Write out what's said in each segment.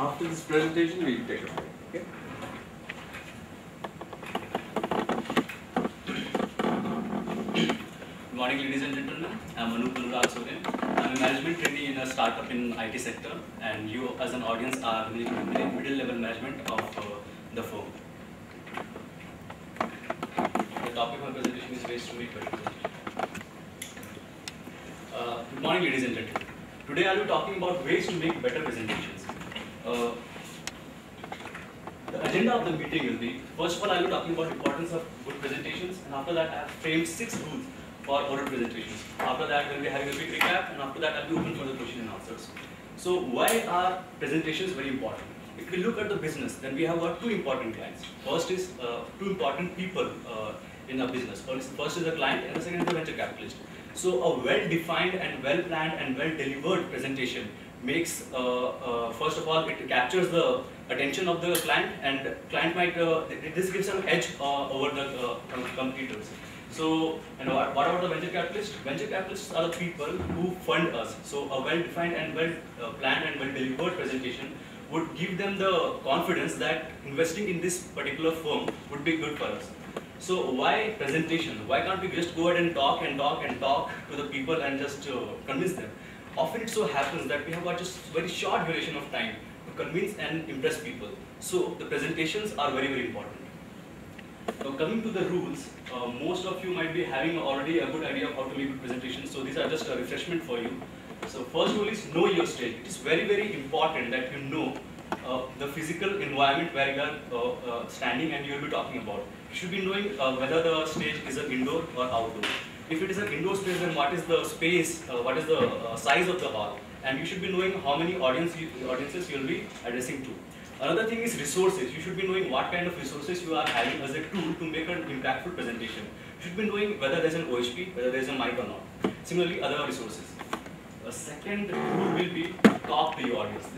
after this presentation, we'll take a break. Okay? Good morning, ladies and gentlemen. I'm Soren. I'm a management trainee in a startup in IT sector, and you, as an audience, are the middle level management of the firm. The topic of my presentation is ways to make better presentation. Good morning, ladies and gentlemen. Today I'll be talking about ways to make better presentations. The agenda of the meeting will be, first of all, I'll be talking about the importance of good presentations, and after that I have framed 6 rules for oral presentations. After that we'll be having a quick recap, and after that I'll be open for the question and answers. So why are presentations very important? If we look at the business, then we have got 2 important clients. First is 2 important people in a business. First is the client, and the second is the venture capitalist. So a well-defined and well-planned and well-delivered presentation makes, first of all, it captures the attention of the client, and client might, this gives an edge over the competitors. So, and what about the venture capitalists? Venture capitalists are the people who fund us. So a well-defined and well-planned and well-delivered presentation would give them the confidence that investing in this particular firm would be good for us. So why presentation? Why can't we just go ahead and talk to the people and just convince them? Often it so happens that we have got just very short duration of time to convince and impress people. So the presentations are very, very important. Now coming to the rules, most of you might be having already a good idea of how to make a presentation. So these are just a refreshment for you. So first rule is know your stage. It is very, very important that you know the physical environment where you are standing and you will be talking about. You should be knowing whether the stage is an indoor or outdoor. If it is an indoor space, then what is the space, what is the size of the hall, and you should be knowing how many audiences you will be addressing to. Another thing is resources. You should be knowing what kind of resources you are having as a tool to make an impactful presentation. You should be knowing whether there is an OHP, whether there is a mic or not. Similarly, other resources. The second rule will be talk to your audience.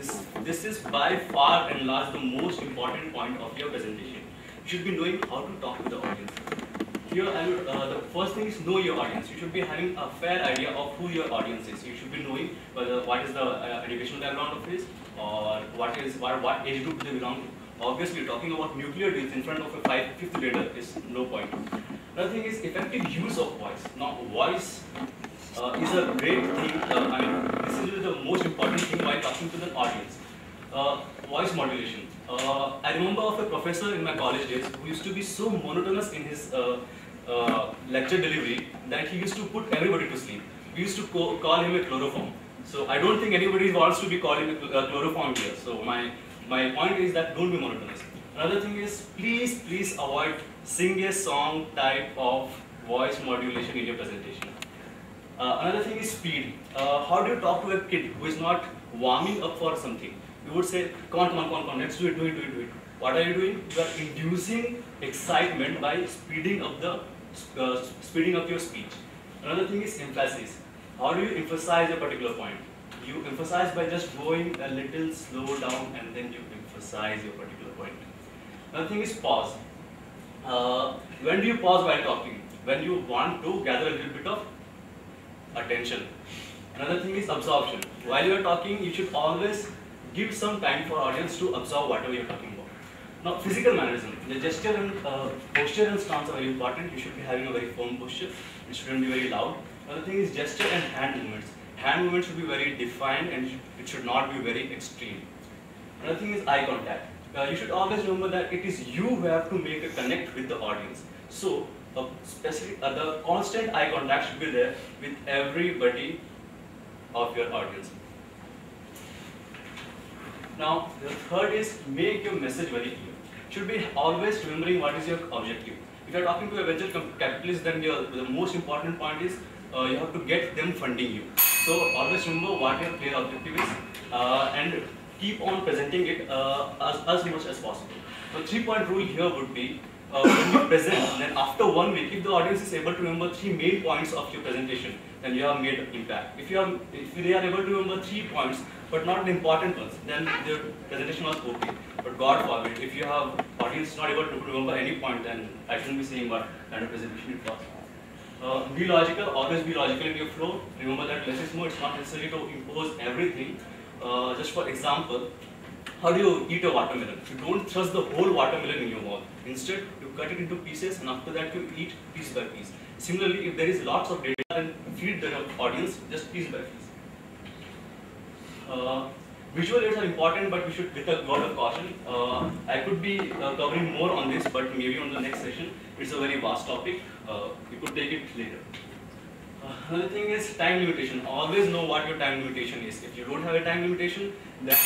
This is by far and large the most important point of your presentation. You should be knowing how to talk to the audience. Here, the first thing is know your audience. You should be having a fair idea of who your audience is. You should be knowing whether what is the educational background of his, or what age group they belong to. Obviously, talking about nuclear deals in front of a 5th grader is no point. Another thing is effective use of voice. Now, voice is a great thing. This is the most important thing while talking to the audience. Voice modulation. I remember of a professor in my college days who used to be so monotonous in his lecture delivery that he used to put everybody to sleep. We used to call him a chloroform. So I don't think anybody wants to be called a chloroform here. So my point is that don't be monotonous. Another thing is please avoid sing a song type of voice modulation in your presentation. Another thing is speed. How do you talk to a kid who is not warming up for something? You would say, come on, let's do it. What are you doing? You are inducing excitement by speeding up your speech. Another thing is emphasis. How do you emphasize a particular point? You emphasize by just going a little slow down, and then you emphasize your particular point. Another thing is pause. When do you pause while talking? When you want to gather a little bit of attention. Another thing is absorption. While you are talking, you should always give some time for audience to absorb whatever you are talking about. Now, physical mannerism. The gesture and posture and stance are very important. You should be having a very firm posture. It shouldn't be very loud. Another thing is gesture and hand movements. Hand movements should be very defined, and it should not be very extreme. Another thing is eye contact. You should always remember that it is you who have to make a connect with the audience. So, the constant eye contact should be there with everybody of your audience. Now, the third is make your message very clear. Should be always remembering what is your objective. If you are talking to a venture capitalist, then the most important point is you have to get them funding you. So always remember what your clear objective is and keep on presenting it as much as possible. The 3-point rule here would be when you present, then after 1 week, if the audience is able to remember 3 main points of your presentation, then you have made impact. If they are able to remember 3 points, but not the important ones, then the presentation was okay. But God forbid, if you have audience not able to remember any point, then I shouldn't be saying what kind of presentation it was. Be logical, always be logical in your flow. Remember that less is more, it's not necessary to impose everything. Just for example, How do you eat a watermelon? You don't thrust the whole watermelon in your mouth. Instead, you cut it into pieces and after that you eat piece by piece. Similarly, if there is lots of data, then feed the audience just piece by piece. Visual aids are important, but we should with a lot of caution. I could be covering more on this, but maybe on the next session. It's a very vast topic. We could take it later. Another thing is time limitation. Always know what your time limitation is. If you don't have a time limitation, then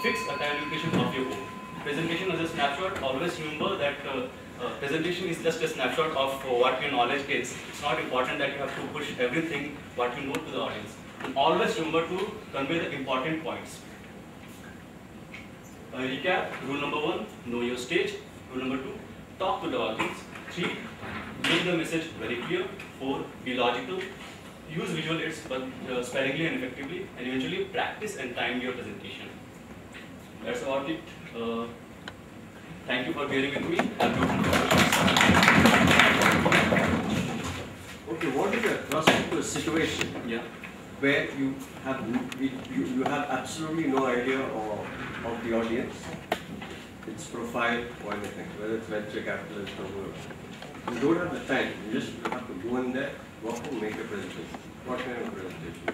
fix a time limitation of your own. Presentation is a snapshot. Always remember that presentation is just a snapshot of what your knowledge is. It's not important that you have to push everything what you know to the audience. And always remember to convey the important points. Recap, rule number 1, know your stage. Rule number 2, talk to the audience. 3, make the message very clear. 4, be logical. Use visual aids but sparingly and effectively. And eventually practice and time your presentation. That's about it. Thank you for bearing with me. Okay, what if you're thrust into a situation where you have absolutely no idea of the audience, its profile or anything, whether it's venture capitalist or whatever. You don't have the time. You just have to go in there, walk and make a presentation. What kind of presentation?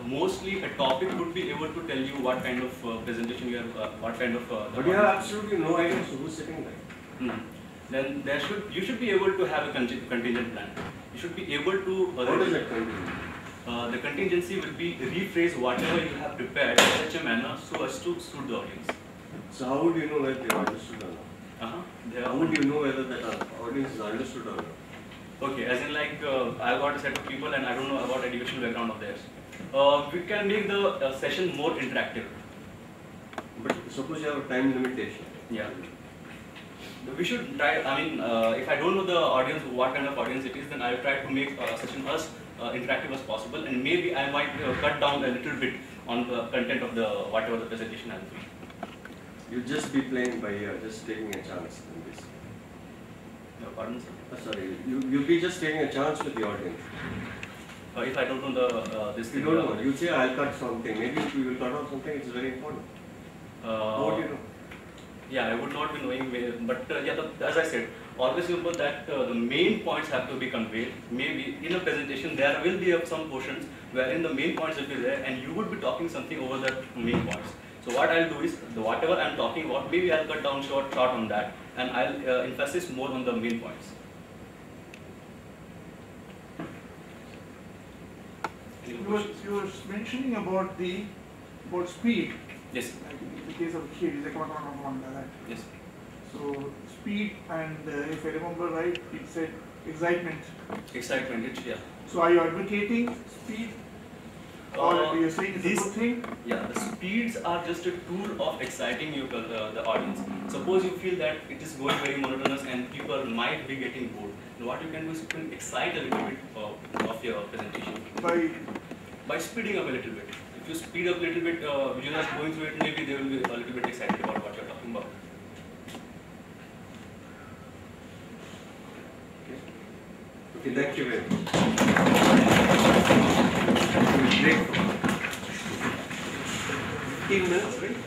Mostly a topic would be able to tell you what kind of presentation you have, what kind of. But you have absolutely no idea who's sitting there. Then you should be able to have a contingent plan. You should be able to. What is that contingent? The contingency will be rephrase whatever you have prepared in such a manner so as to suit the audience. So how would you know whether they are understood or not? How would you know whether that audience is understood or not? Okay, as in like I've got a set of people and I don't know about educational background of theirs. We can make the session more interactive. But suppose you have a time limitation. Yeah. We should try, I mean, if I don't know the audience, what kind of audience it is, then I'll try to make a session as interactive as possible, and maybe I might cut down a little bit on the content of the whatever the presentation I'll do. You'll just be playing by ear, just taking a chance in this. No, pardon, sir? Sorry, you'll be just taking a chance with the audience. If I don't know the this thing. You don't know. You say I'll cut something. Maybe if you will cut out something, it's very important. How would you know? Yeah, I would not be knowing, but as I said, always remember that the main points have to be conveyed. Maybe in a presentation there will be some portions wherein the main points will be there, and you would be talking something over the main points. So what I'll do is, whatever I'm talking about, maybe I'll cut down short on that, and I'll emphasize more on the main points. You were mentioning about speed. Yes. Like in the case of kid, like that. Yes. So speed and if I remember right, it said excitement. Excitement, yeah. So are you advocating speed? Or you're saying it's a good thing? Yeah, the speeds are just a tool of exciting you, the audience. Suppose you feel that it is going very monotonous and people might be getting bored. And what you can do is you can excite a little bit of your presentation. By speeding up a little bit. If you speed up a little bit, you're just going through it, maybe they will be a little bit excited about what you're talking about. Okay, thank you very much. Break. 15 minutes, right?